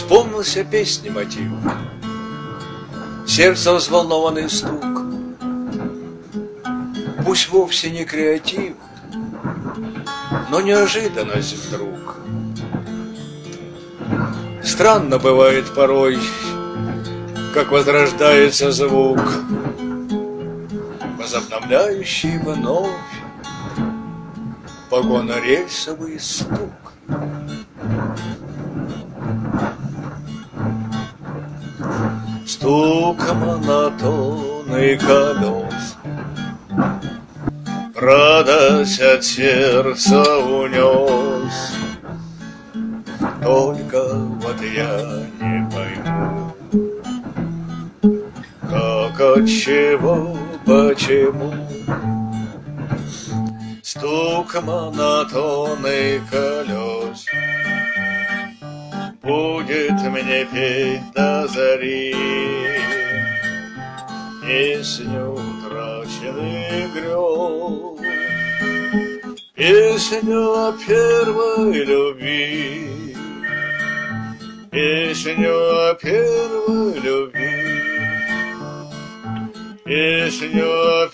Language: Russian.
Вспомнился песни мотив, сердце взволнованный стук. Пусть вовсе не креатив, но неожиданность вдруг. Странно бывает порой, как возрождается звук, возобновляющий вновь вагонорельсовый стук. Стук монотонный колес радость от сердца унес. Только вот я не пойму, как, от чего, почему. Стук монотонный колес будет мне петь до зари песню утраченных грез, песню о первой любви, песню о первой любви, песню о